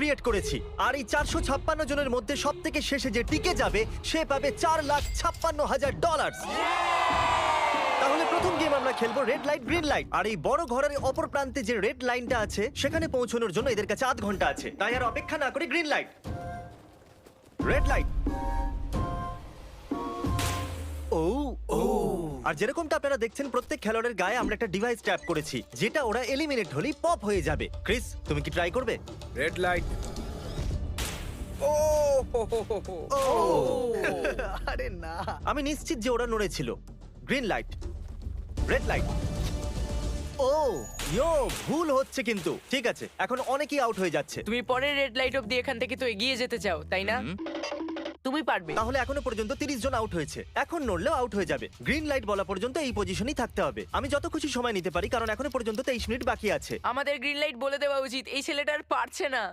Create করেছি আর এই 456 জনের মধ্যে সব থেকে শেষে যে টিকে যাবে সে পাবে $4,56,000। তাহলে প্রথম গেম আমরা খেলবো রেড লাইট গ্রিন লাইট। আর এই বড় ঘরের অপর প্রান্তে যে রেড লাইনটা আছে সেখানে পৌঁছানোর জন্য এদের কাছে 8 ঘন্টা আছে। তাই আর অপেক্ষা না করে গ্রিন লাইট, রেড লাইট। ও ও আর যেরকমটা আপনারা দেখছেন প্রত্যেক খেলোয়াড়ের গায়ে আমরা একটা ডিভাইস ট্যাপ করেছি যেটা ওরা এলিমিনেট হলেই পপ হয়ে যাবে। ক্রিস, তুমি কি ট্রাই করবে? Red light. ও হো হো হো হো। ও আরে না, আমি নিশ্চিত যে ওরা নড়েছিল। Green light, red light. ও ইয়ো, ভুল হচ্ছে কিন্তু। ঠিক আছে, এখন অনেকেই আউট হয়ে যাচ্ছে। তুমি পরের রেড লাইট অব্দি এখান থেকে তো এগিয়ে যেতে চাও, তাই না? তুমি পারবে। তাহলে এখনো পর্যন্ত 30 জন আউট হয়েছে। এখন নড়লেও আউট হয়ে যাবে। গ্রিন লাইট বলা পর্যন্ত এই পজিশনেই থাকতে হবে। আমি যত খুশি সময় নিতে পারি কারণ এখনো পর্যন্ত 23 মিনিট বাকি আছে। আমাদের গ্রিন লাইট বলে দেওয়া উচিত, এই ছেলেটা আর পারছে না।